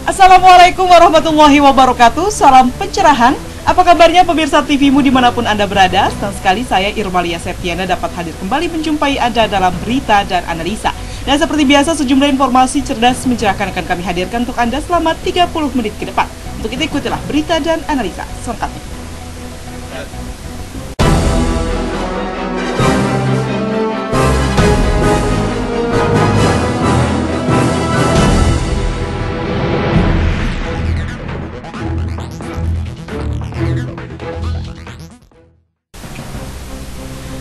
Assalamualaikum warahmatullahi wabarakatuh. Salam pencerahan. Apa kabarnya pemirsa TVmu dimanapun Anda berada? Senang sekali saya Irmalia Septiana dapat hadir kembali menjumpai Anda dalam berita dan analisa. Dan seperti biasa sejumlah informasi cerdas mencerahkan akan kami hadirkan untuk Anda selama 30 menit ke depan. Untuk itu ikutilah berita dan analisa selengkapnya.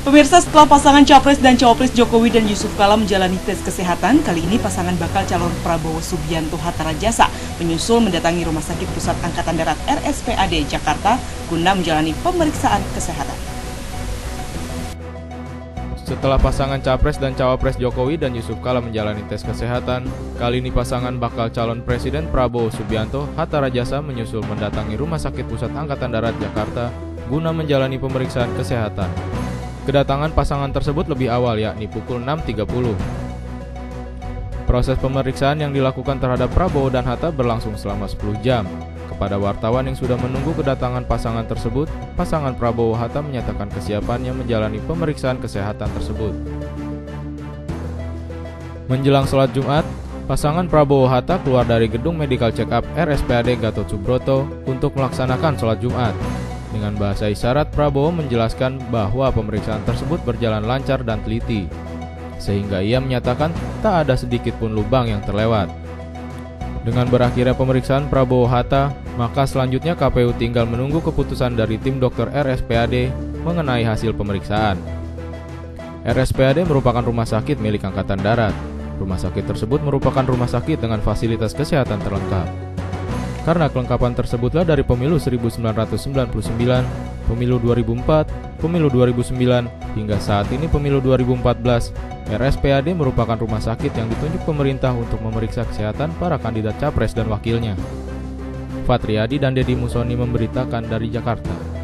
Pemirsa, setelah pasangan Capres dan Cawapres Jokowi dan Yusuf Kala menjalani tes kesehatan, kali ini pasangan bakal calon Prabowo Subianto Hatta Rajasa menyusul mendatangi Rumah Sakit Pusat Angkatan Darat RSPAD Jakarta guna menjalani pemeriksaan kesehatan. Setelah pasangan Capres dan Cawapres Jokowi dan Yusuf Kala menjalani tes kesehatan, kali ini pasangan bakal calon Presiden Prabowo Subianto Hatta Rajasa menyusul mendatangi Rumah Sakit Pusat Angkatan Darat Jakarta guna menjalani pemeriksaan kesehatan. Kedatangan pasangan tersebut lebih awal, yakni pukul 6.30. Proses pemeriksaan yang dilakukan terhadap Prabowo dan Hatta berlangsung selama 10 jam. Kepada wartawan yang sudah menunggu kedatangan pasangan tersebut, pasangan Prabowo-Hatta menyatakan kesiapannya menjalani pemeriksaan kesehatan tersebut. Menjelang sholat Jumat, pasangan Prabowo-Hatta keluar dari gedung medical check-up RSPAD Gatot Subroto untuk melaksanakan sholat Jumat. Dengan bahasa isyarat, Prabowo menjelaskan bahwa pemeriksaan tersebut berjalan lancar dan teliti, sehingga ia menyatakan tak ada sedikit pun lubang yang terlewat. Dengan berakhirnya pemeriksaan Prabowo-Hatta, maka selanjutnya KPU tinggal menunggu keputusan dari tim dokter RSPAD mengenai hasil pemeriksaan. RSPAD merupakan rumah sakit milik Angkatan Darat. Rumah sakit tersebut merupakan rumah sakit dengan fasilitas kesehatan terlengkap. Karena kelengkapan tersebutlah dari pemilu 1999, pemilu 2004, pemilu 2009, hingga saat ini pemilu 2014, RSPAD merupakan rumah sakit yang ditunjuk pemerintah untuk memeriksa kesehatan para kandidat capres dan wakilnya. Fatriadi dan Deddy Musoni memberitakan dari Jakarta.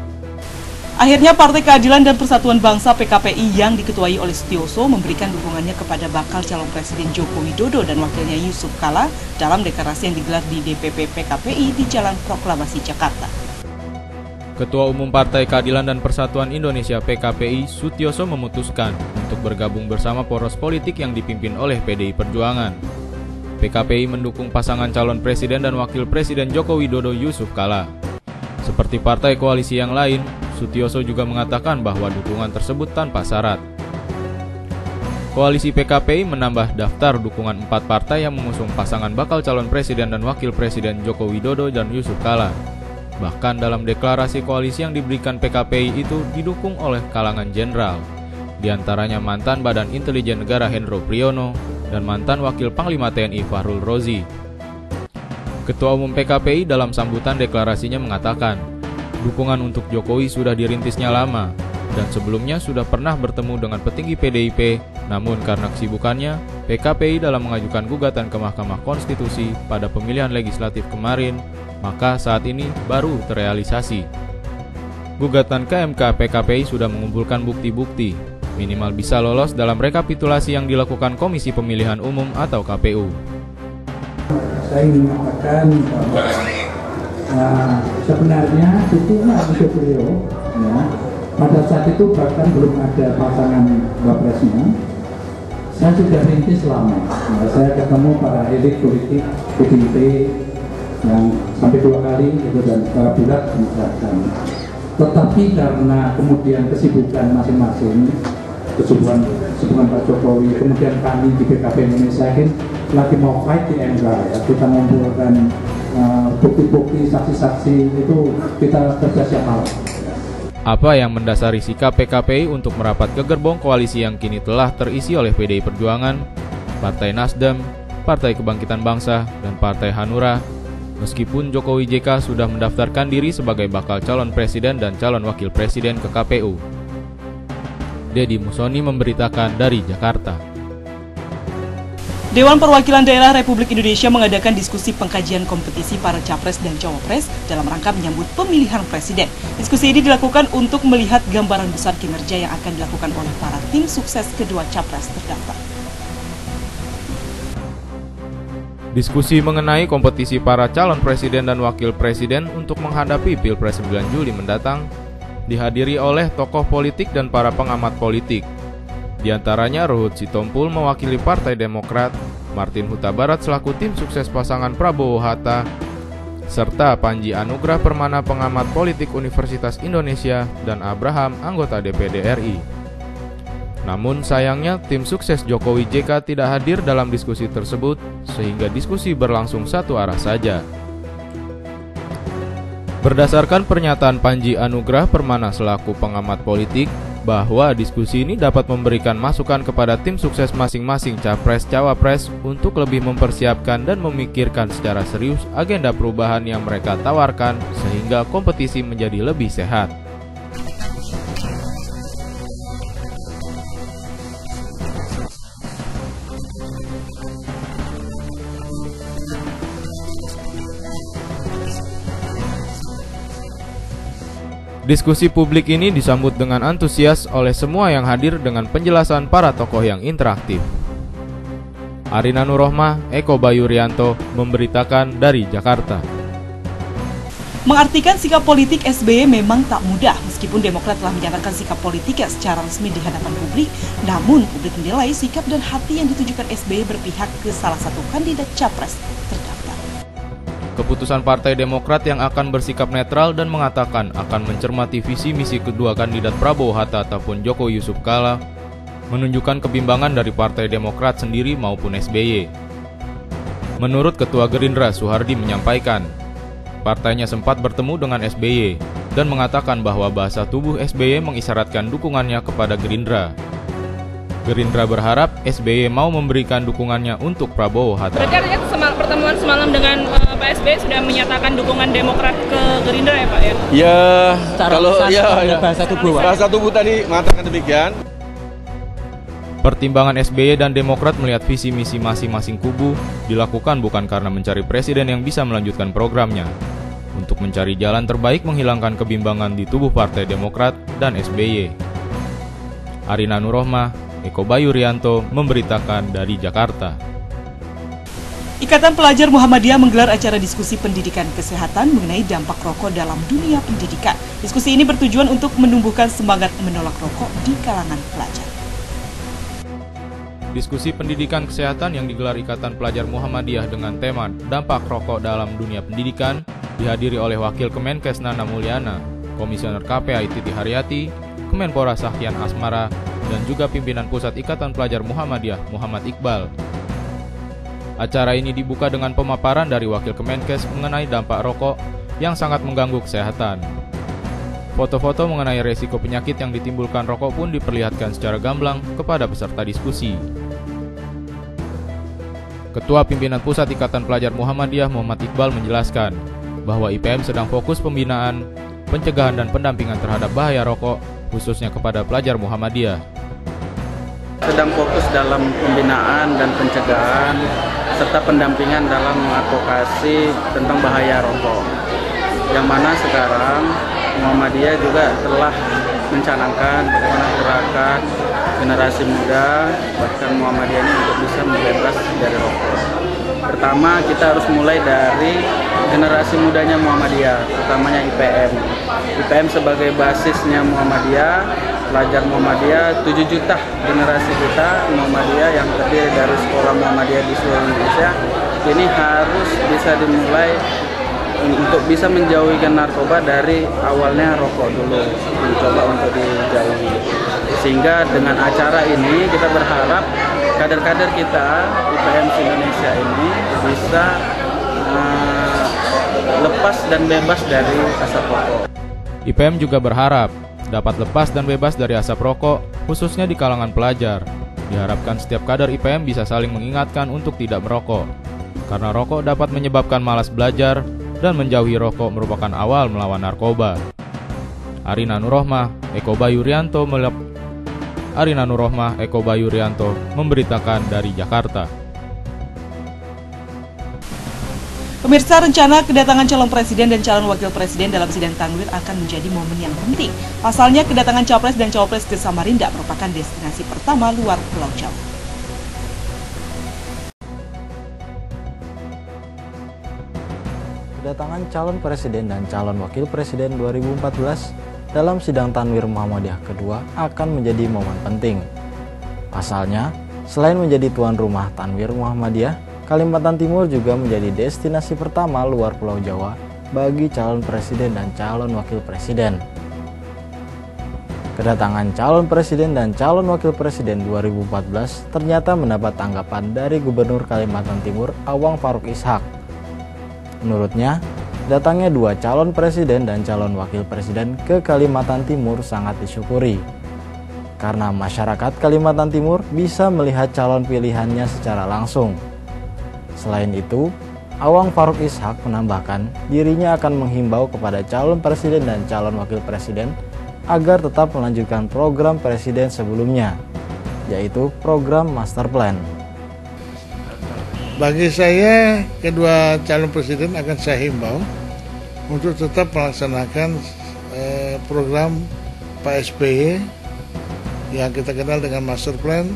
Akhirnya Partai Keadilan dan Persatuan Bangsa PKPI yang diketuai oleh Sutioso memberikan dukungannya kepada bakal calon Presiden Joko Widodo dan wakilnya Yusuf Kala dalam deklarasi yang digelar di DPP PKPI di Jalan Proklamasi Jakarta. Ketua Umum Partai Keadilan dan Persatuan Indonesia PKPI, Sutioso memutuskan untuk bergabung bersama poros politik yang dipimpin oleh PDI Perjuangan. PKPI mendukung pasangan calon Presiden dan Wakil Presiden Joko Widodo Yusuf Kala. Seperti partai koalisi yang lain, Sutioso juga mengatakan bahwa dukungan tersebut tanpa syarat. Koalisi PKPI menambah daftar dukungan 4 partai yang mengusung pasangan bakal calon Presiden dan Wakil Presiden Joko Widodo dan Yusuf Kala. Bahkan dalam deklarasi koalisi yang diberikan PKPI itu didukung oleh kalangan jenderal, diantaranya mantan Badan Intelijen Negara Hendro Priyono dan mantan Wakil Panglima TNI Fahrul Rozi. Ketua Umum PKPI dalam sambutan deklarasinya mengatakan, dukungan untuk Jokowi sudah dirintisnya lama, dan sebelumnya sudah pernah bertemu dengan petinggi PDIP, namun karena kesibukannya, PKPI dalam mengajukan gugatan ke Mahkamah Konstitusi pada pemilihan legislatif kemarin, maka saat ini baru terrealisasi. Gugatan ke MK PKPI sudah mengumpulkan bukti-bukti, minimal bisa lolos dalam rekapitulasi yang dilakukan Komisi Pemilihan Umum atau KPU. Saya ingin mengatakan bahwa sebenarnya dukungan untuk beliau, ya, pada saat itu bahkan belum ada pasangan wapresnya. Saya sudah rintis lama. Saya ketemu para elit politik PDIP yang sampai 2 kali itu dan bulat menjelaskan. Tetapi karena kemudian kesibukan masing-masing, kesibukan Pak Jokowi, kemudian kami di PKP Indonesia ini lagi mau fight di MK, ya, kita mengumpulkan bukti-bukti, saksi-saksi itu kita kerja siap malam. Apa yang mendasari sikap PKPI untuk merapat ke gerbong koalisi yang kini telah terisi oleh PDI Perjuangan, Partai Nasdem, Partai Kebangkitan Bangsa, dan Partai Hanura, meskipun Jokowi JK sudah mendaftarkan diri sebagai bakal calon presiden dan calon wakil presiden ke KPU. Deddy Musoni memberitakan dari Jakarta. Dewan Perwakilan Daerah Republik Indonesia mengadakan diskusi pengkajian kompetisi para capres dan cawapres dalam rangka menyambut pemilihan presiden. Diskusi ini dilakukan untuk melihat gambaran besar kinerja yang akan dilakukan oleh para tim sukses kedua capres terdaftar. Diskusi mengenai kompetisi para calon presiden dan wakil presiden untuk menghadapi Pilpres 9 Juli mendatang dihadiri oleh tokoh politik dan para pengamat politik. Di antaranya Ruhut Sitompul mewakili Partai Demokrat, Martin Huta Barat selaku tim sukses pasangan Prabowo-Hatta, serta Panji Anugrah Permana pengamat politik Universitas Indonesia dan Abraham anggota DPD RI. Namun sayangnya tim sukses Jokowi JK tidak hadir dalam diskusi tersebut sehingga diskusi berlangsung satu arah saja. Berdasarkan pernyataan Panji Anugrah Permana selaku pengamat politik bahwa diskusi ini dapat memberikan masukan kepada tim sukses masing-masing capres-cawapres untuk lebih mempersiapkan dan memikirkan secara serius agenda perubahan yang mereka tawarkan sehingga kompetisi menjadi lebih sehat. Diskusi publik ini disambut dengan antusias oleh semua yang hadir dengan penjelasan para tokoh yang interaktif. Arina Nurohmah, Eko Bayu Rianto memberitakan dari Jakarta. Mengartikan sikap politik SBY memang tak mudah, meskipun Demokrat telah menyatakan sikap politiknya secara resmi di hadapan publik, namun publik menilai sikap dan hati yang ditujukan SBY berpihak ke salah satu kandidat capres terdaftar. Keputusan Partai Demokrat yang akan bersikap netral dan mengatakan akan mencermati visi misi kedua kandidat Prabowo-Hatta ataupun Joko Yusuf Kala menunjukkan kebimbangan dari Partai Demokrat sendiri maupun SBY. Menurut Ketua Gerindra Soehardi menyampaikan, partainya sempat bertemu dengan SBY dan mengatakan bahwa bahasa tubuh SBY mengisyaratkan dukungannya kepada Gerindra. Gerindra berharap SBY mau memberikan dukungannya untuk Prabowo-Hatta. Berarti artinya pertemuan semalam dengan Pak SBY sudah menyatakan dukungan Demokrat ke Gerindra ya Pak ya? Ya, kalau bahasa tubuh tadi mengatakan demikian. Pertimbangan SBY dan Demokrat melihat visi misi masing-masing kubu dilakukan bukan karena mencari presiden yang bisa melanjutkan programnya, untuk mencari jalan terbaik menghilangkan kebimbangan di tubuh Partai Demokrat dan SBY. Arina Nurohmah, Eko Bayu Rianto memberitakan dari Jakarta. Ikatan Pelajar Muhammadiyah menggelar acara diskusi pendidikan kesehatan mengenai dampak rokok dalam dunia pendidikan. Diskusi ini bertujuan untuk menumbuhkan semangat menolak rokok di kalangan pelajar. Diskusi pendidikan kesehatan yang digelar Ikatan Pelajar Muhammadiyah dengan tema dampak rokok dalam dunia pendidikan dihadiri oleh Wakil Kemenkes Nana Mulyana, Komisioner KPAI Titi Haryati, Kemenpora Sahkian Asmara, dan juga pimpinan Pusat Ikatan Pelajar Muhammadiyah Muhammad Iqbal. Acara ini dibuka dengan pemaparan dari Wakil Kemenkes mengenai dampak rokok yang sangat mengganggu kesehatan. Foto-foto mengenai resiko penyakit yang ditimbulkan rokok pun diperlihatkan secara gamblang kepada peserta diskusi. Ketua Pimpinan Pusat Ikatan Pelajar Muhammadiyah Muhammad Iqbal menjelaskan bahwa IPM sedang fokus pembinaan, pencegahan dan pendampingan terhadap bahaya rokok, khususnya kepada pelajar Muhammadiyah. Sedang fokus dalam pembinaan dan pencegahan serta pendampingan dalam advokasi tentang bahaya rokok. Yang mana sekarang Muhammadiyah juga telah mencanangkan bagaimana gerakan generasi muda, bahkan Muhammadiyah ini untuk bisa bebas dari rokok. Pertama, kita harus mulai dari generasi mudanya Muhammadiyah, utamanya IPM. IPM sebagai basisnya Muhammadiyah, pelajar Muhammadiyah, 7 juta generasi kita Muhammadiyah yang terdiri dari sekolah Muhammadiyah di seluruh Indonesia, ini harus bisa dimulai untuk bisa menjauhkan narkoba dari awalnya rokok dulu, mencoba untuk dijauhi. Sehingga dengan acara ini kita berharap kader-kader kita IPM Indonesia ini bisa lepas dan bebas dari asap rokok. IPM juga berharap dapat lepas dan bebas dari asap rokok, khususnya di kalangan pelajar. Diharapkan setiap kader IPM bisa saling mengingatkan untuk tidak merokok, karena rokok dapat menyebabkan malas belajar dan menjauhi rokok merupakan awal melawan narkoba. Arina Nurohmah, Eko Bayu Rianto memberitakan dari Jakarta. Pemirsa, rencana kedatangan calon presiden dan calon wakil presiden dalam sidang Tanwir akan menjadi momen yang penting. Pasalnya, kedatangan capres dan cawapres ke Samarinda merupakan destinasi pertama luar Pulau Jawa. kedatangan calon presiden dan calon wakil presiden 2014 dalam sidang Tanwir Muhammadiyah kedua akan menjadi momen penting. Pasalnya, selain menjadi tuan rumah Tanwir Muhammadiyah, Kalimantan Timur juga menjadi destinasi pertama luar Pulau Jawa bagi calon presiden dan calon wakil presiden. Kedatangan calon presiden dan calon wakil presiden 2014 ternyata mendapat tanggapan dari Gubernur Kalimantan Timur Awang Faruk Ishak. Menurutnya, datangnya dua calon presiden dan calon wakil presiden ke Kalimantan Timur sangat disyukuri, karena masyarakat Kalimantan Timur bisa melihat calon pilihannya secara langsung. Selain itu, Awang Faruk Ishak menambahkan dirinya akan menghimbau kepada calon presiden dan calon wakil presiden agar tetap melanjutkan program presiden sebelumnya, yaitu program Master Plan. Bagi saya, kedua calon presiden akan saya himbau untuk tetap melaksanakan program Pak SBY yang kita kenal dengan Master Plan,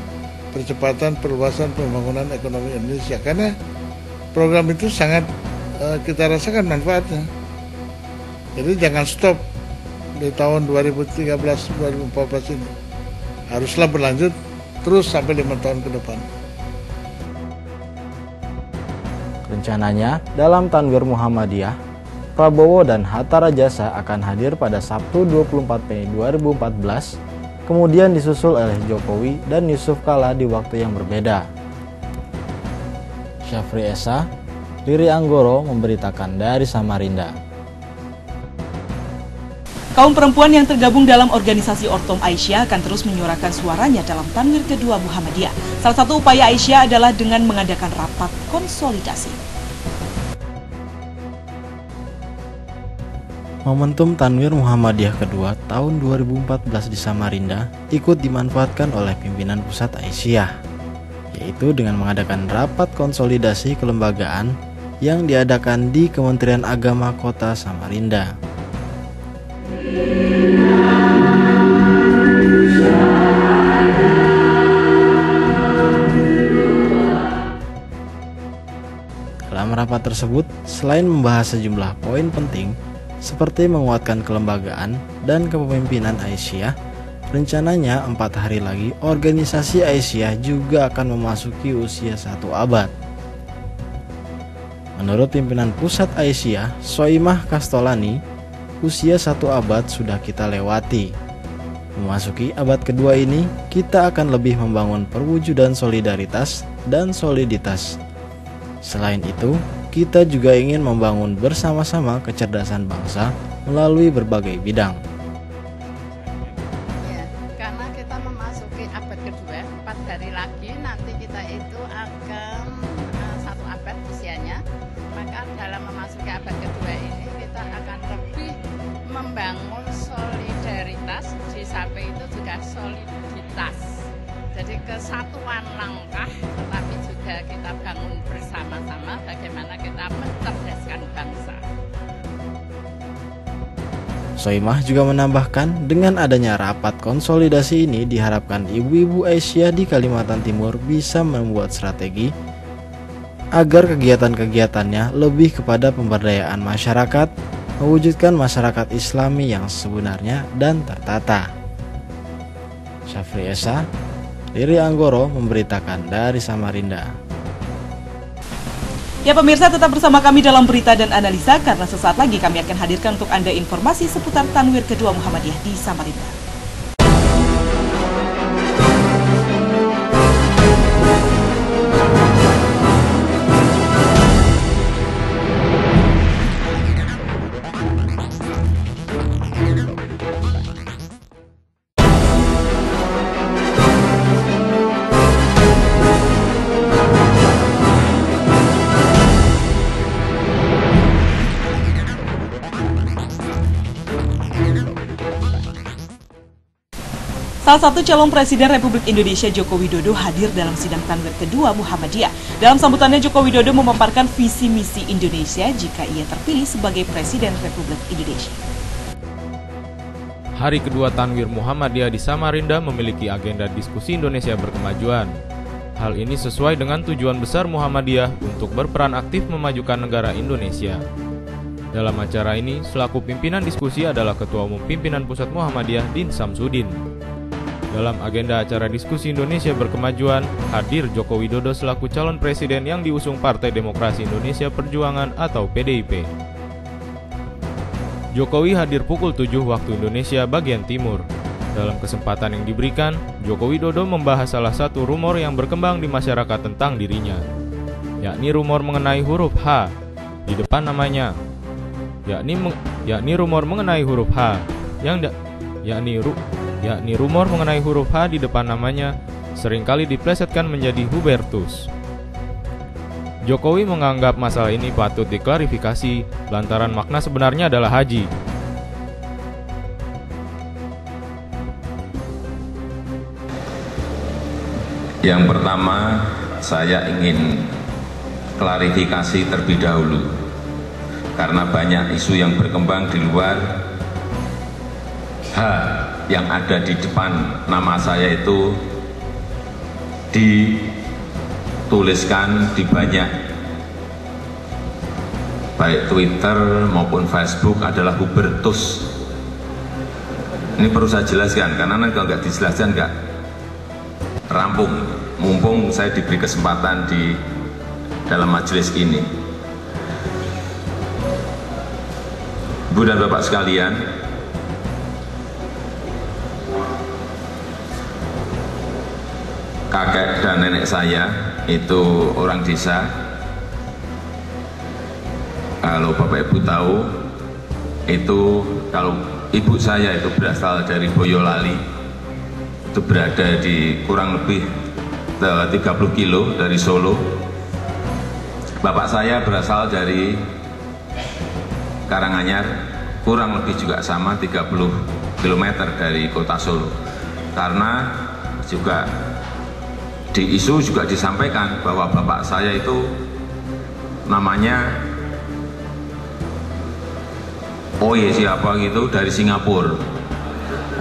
percepatan perluasan pembangunan ekonomi Indonesia, karena program itu sangat kita rasakan manfaatnya. Jadi jangan stop di tahun 2013-2014 ini, haruslah berlanjut terus sampai 5 tahun ke depan. Rencananya, dalam Tanwir Muhammadiyah, Prabowo dan Hatta Rajasa akan hadir pada Sabtu 24 Mei 2014, kemudian disusul oleh Jokowi dan Yusuf Kala di waktu yang berbeda. Syafri Esa, Riri Anggoro memberitakan dari Samarinda. Kaum perempuan yang tergabung dalam organisasi Ortom Aisyah akan terus menyuarakan suaranya dalam Tanwir kedua Muhammadiyah. Salah satu upaya Aisyah adalah dengan mengadakan rapat konsolidasi. Momentum Tanwir Muhammadiyah kedua tahun 2014 di Samarinda ikut dimanfaatkan oleh pimpinan pusat Aisyah, yaitu dengan mengadakan rapat konsolidasi kelembagaan yang diadakan di Kementerian Agama Kota Samarinda. Dalam rapat tersebut, selain membahas sejumlah poin penting seperti menguatkan kelembagaan dan kepemimpinan Aisyah, rencananya 4 hari lagi organisasi Aisyah juga akan memasuki usia 1 abad. Menurut pimpinan pusat Aisyah, Soimah Kastolani, usia 1 abad sudah kita lewati. Memasuki abad kedua ini, kita akan lebih membangun perwujudan solidaritas dan soliditas. Selain itu, kita juga ingin membangun bersama-sama kecerdasan bangsa melalui berbagai bidang. Ya, karena kita memasuki abad kedua, 4 hari lagi nanti kita itu akan 1 abad usianya. Maka dalam memasuki abad kedua ini kita akan lebih membangun solidaritas, di samping itu juga soliditas. Jadi kesatuan langkah, tetapi juga kita bangun bersama-sama bagaimana kita mencerdaskan bangsa. Soimah juga menambahkan, dengan adanya rapat konsolidasi ini diharapkan ibu-ibu Aisyah di Kalimantan Timur bisa membuat strategi agar kegiatan-kegiatannya lebih kepada pemberdayaan masyarakat, mewujudkan masyarakat Islami yang sebenarnya dan tertata. Syafri Esa, Riri Anggoro memberitakan dari Samarinda. Ya pemirsa, tetap bersama kami dalam berita dan analisa karena sesaat lagi kami akan hadirkan untuk Anda informasi seputar Tanwir kedua Muhammadiyah di Samarinda. Salah satu calon Presiden Republik Indonesia Joko Widodo hadir dalam sidang Tanwir kedua Muhammadiyah. Dalam sambutannya, Joko Widodo memaparkan visi misi Indonesia jika ia terpilih sebagai Presiden Republik Indonesia. Hari kedua Tanwir Muhammadiyah di Samarinda memiliki agenda diskusi Indonesia berkemajuan. Hal ini sesuai dengan tujuan besar Muhammadiyah untuk berperan aktif memajukan negara Indonesia. Dalam acara ini, selaku pimpinan diskusi adalah Ketua Umum Pimpinan Pusat Muhammadiyah Din Samsudin. Dalam agenda acara diskusi Indonesia Berkemajuan, hadir Joko Widodo selaku calon presiden yang diusung Partai Demokrasi Indonesia Perjuangan atau PDIP. Jokowi hadir pukul 7 waktu Indonesia bagian timur. Dalam kesempatan yang diberikan, Joko Widodo membahas salah satu rumor yang berkembang di masyarakat tentang dirinya, yakni rumor mengenai huruf H di depan namanya. Yakni rumor mengenai huruf H yakni rumor mengenai huruf H di depan namanya seringkali diplesetkan menjadi Hubertus. Jokowi menganggap masalah ini patut diklarifikasi lantaran makna sebenarnya adalah haji. Yang pertama, saya ingin klarifikasi terlebih dahulu karena banyak isu yang berkembang di luar. H yang ada di depan nama saya itu dituliskan di banyak baik Twitter maupun Facebook adalah Hubertus. Ini perlu saya jelaskan karena nanti kalau nggak dijelaskan nggak rampung. Mumpung saya diberi kesempatan di dalam majelis ini. Ibu dan Bapak sekalian, kakek dan nenek saya itu orang desa. Kalau Bapak Ibu tahu, itu kalau ibu saya itu berasal dari Boyolali, itu berada di kurang lebih 30 kilo dari Solo. Bapak saya berasal dari Karanganyar, kurang lebih juga sama 30 km dari kota Solo. Karena juga di isu juga disampaikan bahwa bapak saya itu namanya Oye siapa gitu dari Singapura.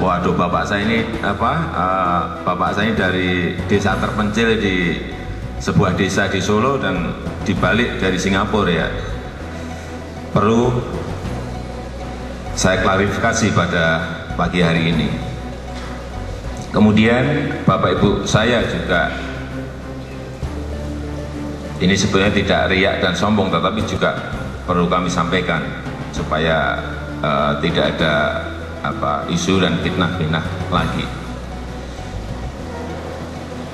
Waduh, bapak saya ini bapak saya dari desa terpencil di sebuah desa di Solo dan dibalik dari Singapura ya. Perlu saya klarifikasi pada pagi hari ini. Kemudian Bapak Ibu saya juga, ini sebenarnya tidak riak dan sombong, tetapi juga perlu kami sampaikan supaya tidak ada isu dan fitnah-fitnah lagi.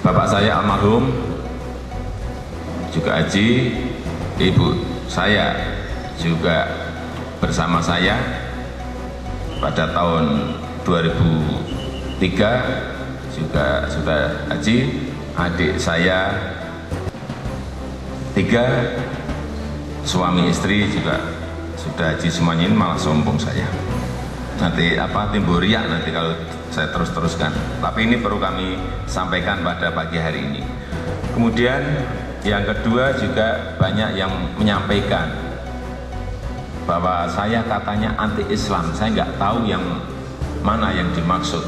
Bapak saya almarhum juga haji, ibu saya juga bersama saya pada tahun 2003 juga sudah haji. Adik saya 3, suami istri juga sudah haji semuanya. Ini malah sombong saya, nanti timbul riak nanti kalau saya terus-teruskan, tapi ini perlu kami sampaikan pada pagi hari ini. Kemudian yang kedua juga banyak yang menyampaikan bahwa saya katanya anti-Islam. Saya nggak tahu yang mana yang dimaksud.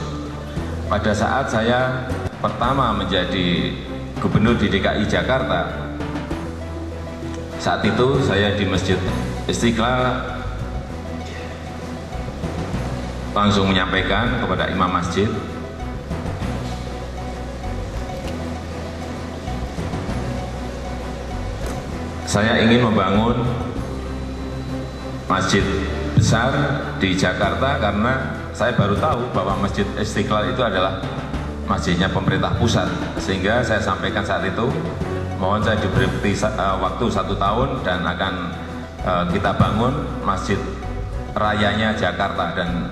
Pada saat saya pertama menjadi gubernur di DKI Jakarta, saat itu saya di Masjid Istiqlal langsung menyampaikan kepada imam masjid, saya ingin membangun masjid besar di Jakarta karena saya baru tahu bahwa Masjid Istiqlal itu adalah masjidnya pemerintah pusat. Sehingga saya sampaikan saat itu, mohon saya diberi waktu 1 tahun dan akan kita bangun masjid rayanya Jakarta, dan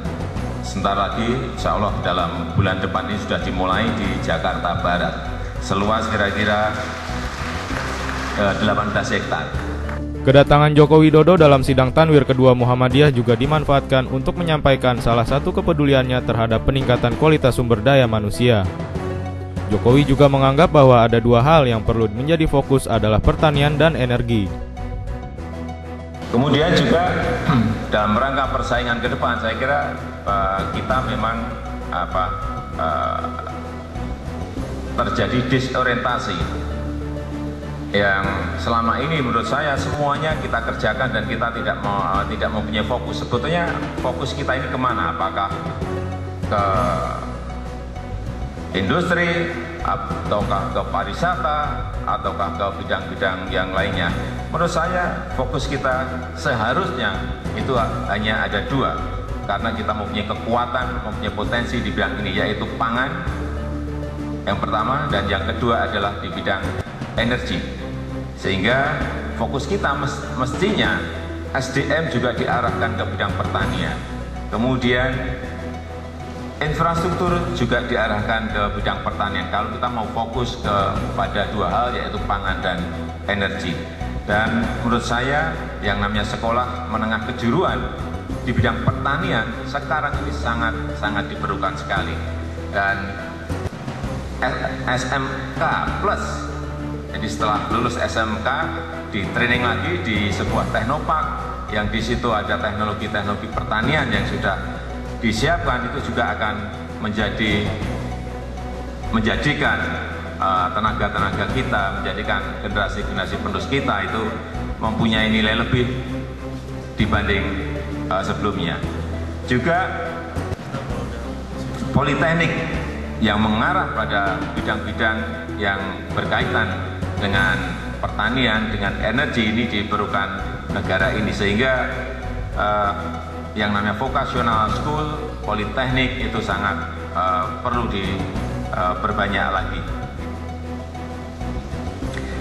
sebentar lagi insya Allah dalam bulan depan ini sudah dimulai di Jakarta Barat, seluas kira-kira 18 hektar. Kedatangan Joko Widodo dalam sidang Tanwir kedua Muhammadiyah juga dimanfaatkan untuk menyampaikan salah satu kepeduliannya terhadap peningkatan kualitas sumber daya manusia. Jokowi juga menganggap bahwa ada 2 hal yang perlu menjadi fokus adalah pertanian dan energi. Kemudian juga dalam rangka persaingan ke depan, saya kira kita memang terjadi disorientasi yang selama ini menurut saya semuanya kita kerjakan dan kita tidak mempunyai fokus. Sebetulnya fokus kita ini kemana? Apakah ke industri, ataukah ke pariwisata, ataukah ke bidang-bidang yang lainnya? Menurut saya fokus kita seharusnya itu hanya ada dua, karena kita mempunyai kekuatan, mempunyai potensi di bidang ini, yaitu pangan yang pertama, dan yang kedua adalah di bidang energi. Sehingga fokus kita mestinya SDM juga diarahkan ke bidang pertanian. Kemudian infrastruktur juga diarahkan ke bidang pertanian. Kalau kita mau fokus kepada dua hal, yaitu pangan dan energi. Dan menurut saya yang namanya sekolah menengah kejuruan di bidang pertanian sekarang ini sangat diperlukan sekali. Dan SMK plus, jadi setelah lulus SMK di training lagi di sebuah teknopark yang di situ ada teknologi-teknologi pertanian yang sudah disiapkan, itu juga akan menjadikan tenaga-tenaga kita, menjadikan generasi-generasi penerus kita itu mempunyai nilai lebih dibanding sebelumnya. Juga politeknik yang mengarah pada bidang-bidang yang berkaitan dengan pertanian, dengan energi ini diperlukan negara ini, sehingga yang namanya vocational school, politeknik itu sangat perlu diperbanyak lagi.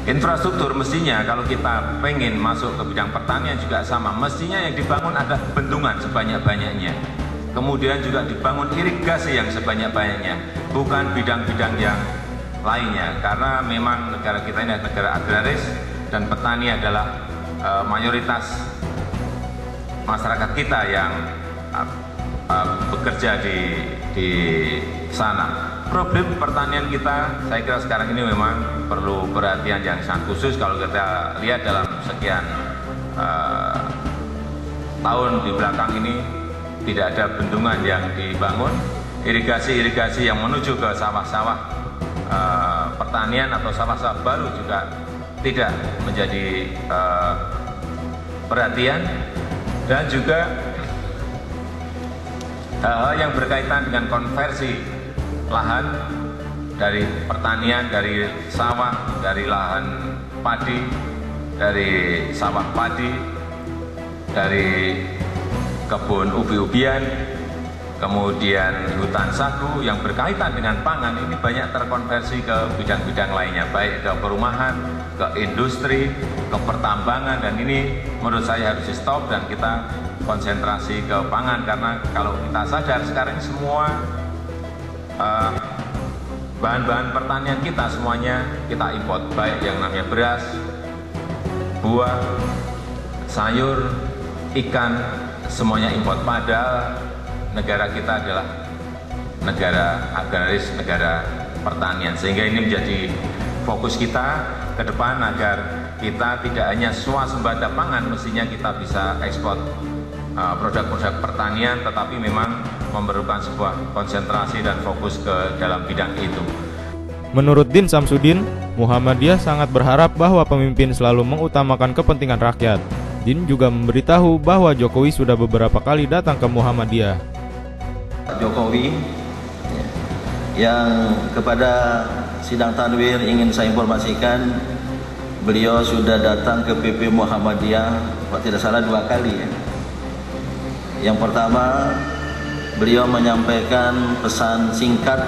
Infrastruktur mestinya kalau kita pengen masuk ke bidang pertanian juga sama, mestinya yang dibangun adalah bendungan sebanyak-banyaknya, kemudian juga dibangun irigasi yang sebanyak-banyaknya, bukan bidang-bidang yang lainnya, karena memang negara kita ini adalah negara agraris dan petani adalah mayoritas masyarakat kita yang bekerja di sana. Problem pertanian kita, saya kira sekarang ini memang perlu perhatian yang sangat khusus. Kalau kita lihat dalam sekian tahun di belakang ini tidak ada bendungan yang dibangun, irigasi-irigasi yang menuju ke sawah-sawah pertanian atau sawah-sawah baru juga tidak menjadi perhatian. Dan juga hal-hal yang berkaitan dengan konversi lahan dari pertanian, dari sawah, dari lahan padi, dari sawah padi, dari kebun ubi-ubian, kemudian hutan sagu yang berkaitan dengan pangan, ini banyak terkonversi ke bidang-bidang lainnya, baik ke perumahan, ke industri, ke pertambangan, dan ini menurut saya harus di stop dan kita konsentrasi ke pangan. Karena kalau kita sadar sekarang semua bahan-bahan pertanian kita semuanya kita import, baik yang namanya beras, buah, sayur, ikan, semuanya import. Padahal negara kita adalah negara agraris, negara pertanian, sehingga ini menjadi fokus kita ke depan agar kita tidak hanya swasembada pangan, mestinya kita bisa ekspor produk-produk pertanian, tetapi memang memerlukan sebuah konsentrasi dan fokus ke dalam bidang itu. Menurut Din Samsudin, Muhammadiyah sangat berharap bahwa pemimpin selalu mengutamakan kepentingan rakyat. Din juga memberitahu bahwa Jokowi sudah beberapa kali datang ke Muhammadiyah. Jokowi yang kepada sidang tanwir ingin saya informasikan, beliau sudah datang ke PP Muhammadiyah, kalau tidak salah 2 kali ya. Yang pertama, beliau menyampaikan pesan singkat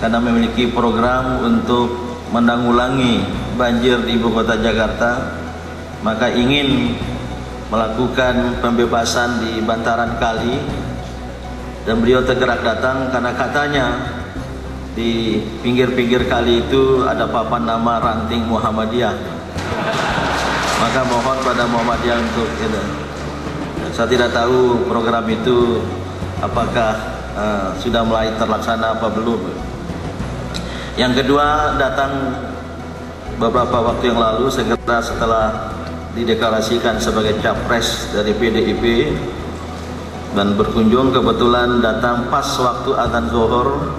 karena memiliki program untuk menanggulangi banjir di ibu kota Jakarta, maka ingin melakukan pembebasan di bantaran kali, dan beliau tergerak datang karena katanya di pinggir-pinggir kali itu ada papan nama ranting Muhammadiyah. Maka mohon pada Muhammadiyah untuk saya tidak tahu program itu apakah sudah mulai terlaksana apa belum. Yang kedua, datang beberapa waktu yang lalu segera setelah dideklarasikan sebagai capres dari PDIP, dan berkunjung, kebetulan datang pas waktu adzan zuhur,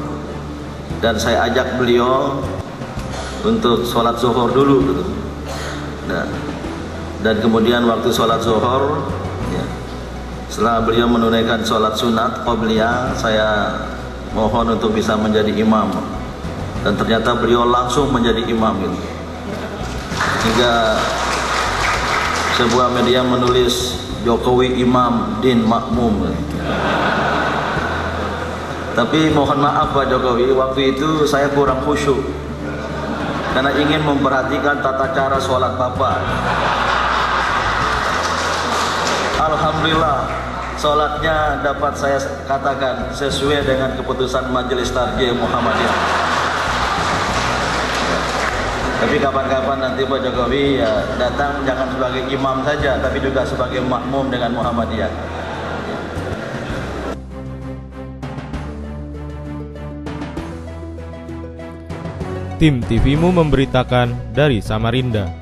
dan saya ajak beliau untuk sholat zuhur dulu gitu. Nah, dan kemudian waktu sholat zuhur ya, setelah beliau menunaikan sholat sunat qabliyah, saya mohon untuk bisa menjadi imam, dan ternyata beliau langsung menjadi imam gitu. Hingga sebuah media menulis Jokowi imam, Din makmum. Tapi mohon maaf Pak Jokowi, waktu itu saya kurang khusyuk karena ingin memperhatikan tata cara sholat Bapak. Alhamdulillah, sholatnya dapat saya katakan sesuai dengan keputusan Majelis Tarjih Muhammadiyah. Tapi kapan-kapan nanti Pak Jokowi ya datang jangan sebagai imam saja, tapi juga sebagai makmum dengan Muhammadiyah. Tim TVMU memberitakan dari Samarinda.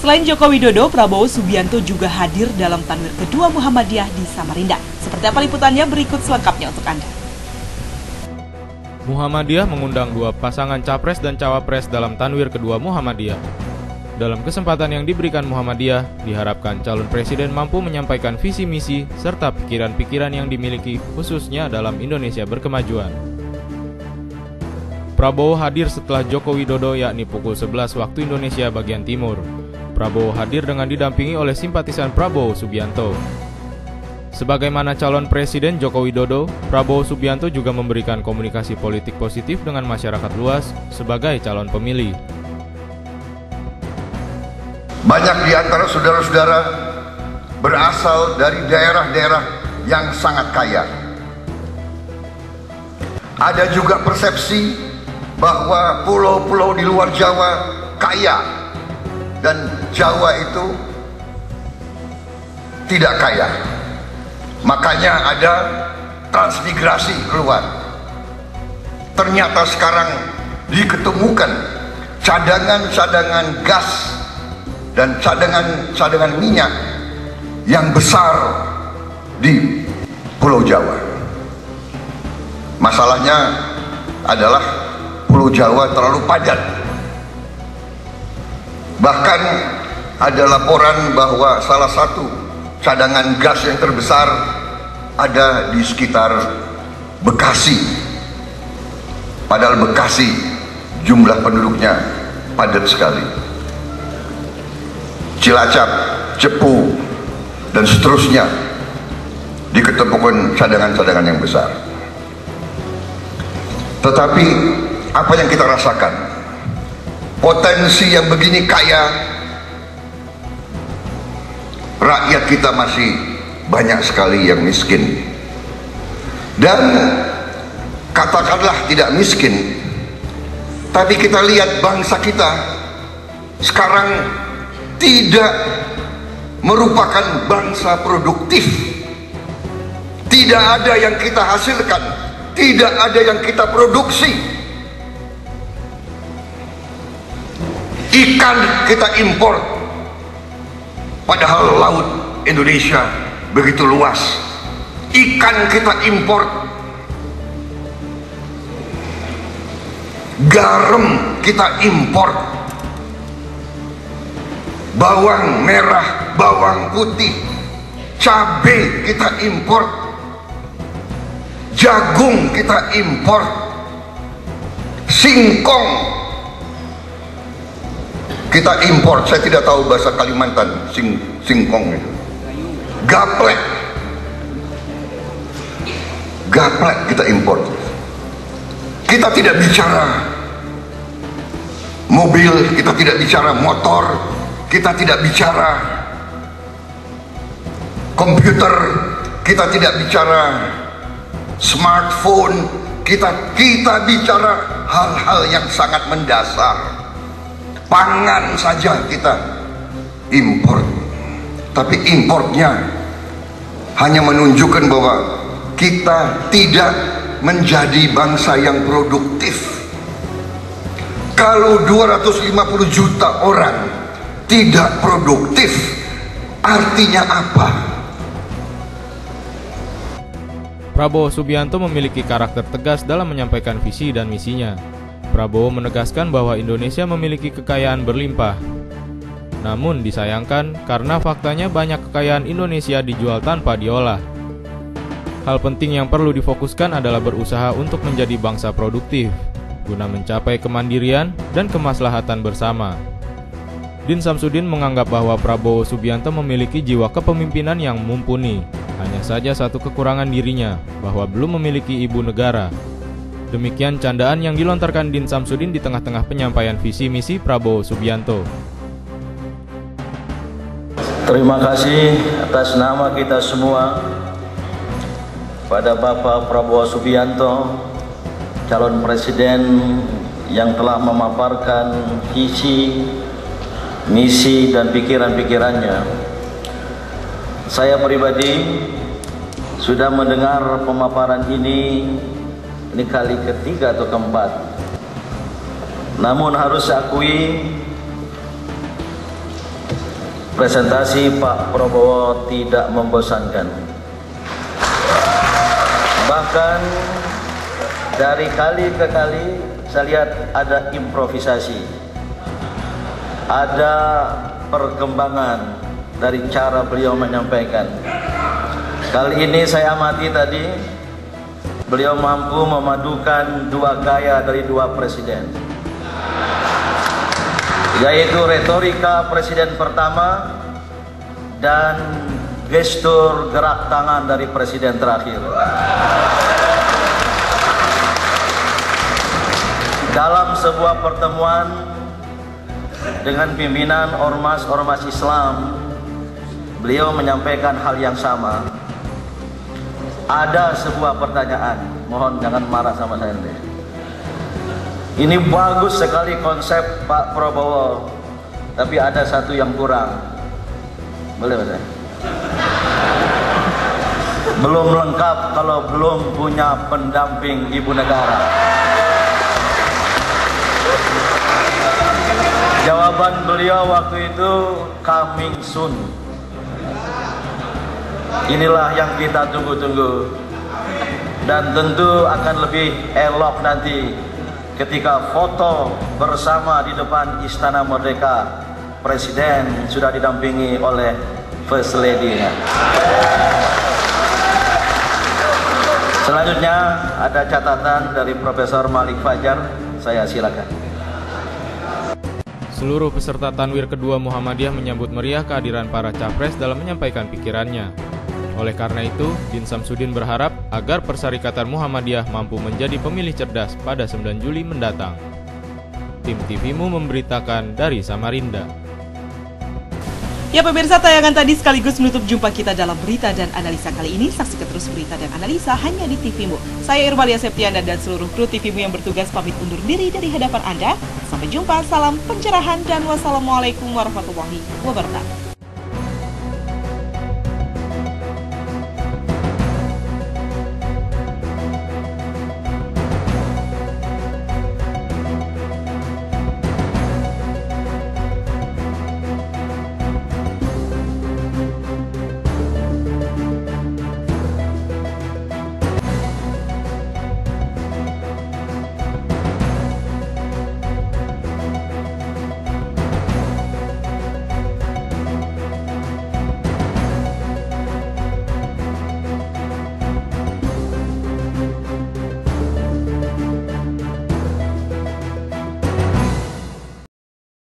Selain Joko Widodo, Prabowo Subianto juga hadir dalam Tanwir kedua Muhammadiyah di Samarinda. Seperti apa liputannya, berikut selengkapnya untuk Anda. Muhammadiyah mengundang dua pasangan capres dan cawapres dalam Tanwir kedua Muhammadiyah. Dalam kesempatan yang diberikan Muhammadiyah, diharapkan calon presiden mampu menyampaikan visi misi serta pikiran-pikiran yang dimiliki khususnya dalam Indonesia berkemajuan. Prabowo hadir setelah Joko Widodo yakni pukul 11 waktu Indonesia bagian timur. Prabowo hadir dengan didampingi oleh simpatisan Prabowo Subianto. Sebagaimana calon presiden Joko Widodo, Prabowo Subianto juga memberikan komunikasi politik positif dengan masyarakat luas sebagai calon pemilih. Banyak di antara saudara-saudara berasal dari daerah-daerah yang sangat kaya. Ada juga persepsi bahwa pulau-pulau di luar Jawa kaya dan Jawa itu tidak kaya. Makanya ada transmigrasi keluar. Ternyata sekarang diketemukan cadangan-cadangan gas dan cadangan minyak yang besar di Pulau Jawa. Masalahnya adalah Pulau Jawa terlalu padat. Bahkan ada laporan bahwa salah satu cadangan gas yang terbesar ada di sekitar Bekasi. Padahal Bekasi jumlah penduduknya padat sekali. Cilacap, Cepu, dan seterusnya diketemukan cadangan-cadangan yang besar. Tetapi apa yang kita rasakan? Potensi yang begini kaya, rakyat kita masih banyak sekali yang miskin. Dan katakanlah tidak miskin, tapi kita lihat bangsa kita sekarang tidak merupakan bangsa produktif. Tidak ada yang kita hasilkan, tidak ada yang kita produksi. Ikan kita impor, padahal laut Indonesia begitu luas. Ikan kita impor, garam kita impor, bawang merah, bawang putih, cabai kita impor, jagung kita impor, singkong kita impor. Saya tidak tahu bahasa Kalimantan singkong itu. Gaplek kita impor. Kita tidak bicara mobil, kita tidak bicara motor, kita tidak bicara komputer, kita tidak bicara smartphone, kita bicara hal-hal yang sangat mendasar. Pangan saja kita impor, tapi importnya hanya menunjukkan bahwa kita tidak menjadi bangsa yang produktif. Kalau 250 juta orang tidak produktif, artinya apa? Prabowo Subianto memiliki karakter tegas dalam menyampaikan visi dan misinya. Prabowo menegaskan bahwa Indonesia memiliki kekayaan berlimpah. Namun disayangkan karena faktanya banyak kekayaan Indonesia dijual tanpa diolah. Hal penting yang perlu difokuskan adalah berusaha untuk menjadi bangsa produktif, guna mencapai kemandirian dan kemaslahatan bersama. Din Samsudin menganggap bahwa Prabowo Subianto memiliki jiwa kepemimpinan yang mumpuni. Hanya saja satu kekurangan dirinya, bahwa belum memiliki ibu negara. Demikian candaan yang dilontarkan Din Samsudin di tengah-tengah penyampaian visi misi Prabowo Subianto. Terima kasih atas nama kita semua pada Bapak Prabowo Subianto, calon presiden yang telah memaparkan visi, misi, dan pikiran-pikirannya. Saya pribadi sudah mendengar pemaparan ini kali ketiga atau keempat. Namun harus akui, presentasi Pak Prabowo tidak membosankan. Bahkan dari kali ke kali saya lihat ada improvisasi, ada perkembangan dari cara beliau menyampaikan. Kali ini saya amati tadi, beliau mampu memadukan dua gaya dari dua presiden, yaitu retorika presiden pertama dan gestur gerak tangan dari presiden terakhir. Dalam sebuah pertemuan dengan pimpinan ormas-ormas Islam, beliau menyampaikan hal yang sama. Ada sebuah pertanyaan, mohon jangan marah sama saya nanti. Ini bagus sekali konsep Pak Prabowo, tapi ada satu yang kurang. Boleh Mas? Belum lengkap kalau belum punya pendamping ibu negara. Jawaban beliau waktu itu coming soon. Inilah yang kita tunggu-tunggu, dan tentu akan lebih elok nanti ketika foto bersama di depan Istana Merdeka, Presiden sudah didampingi oleh First Lady-nya. Selanjutnya ada catatan dari Profesor Malik Fajar, saya silakan. Seluruh peserta Tanwir kedua Muhammadiyah menyambut meriah kehadiran para capres dalam menyampaikan pikirannya. Oleh karena itu, Din Samsudin berharap agar Persyarikatan Muhammadiyah mampu menjadi pemilih cerdas pada 9 Juli mendatang. Tim TVMU memberitakan dari Samarinda. Ya pemirsa, tayangan tadi sekaligus menutup jumpa kita dalam berita dan analisa kali ini. Saksikan terus berita dan analisa hanya di TVMU. Saya Irmalia Septiana dan seluruh kru TVMU yang bertugas pamit undur diri dari hadapan Anda. Sampai jumpa, salam pencerahan dan wassalamualaikum warahmatullahi wabarakatuh.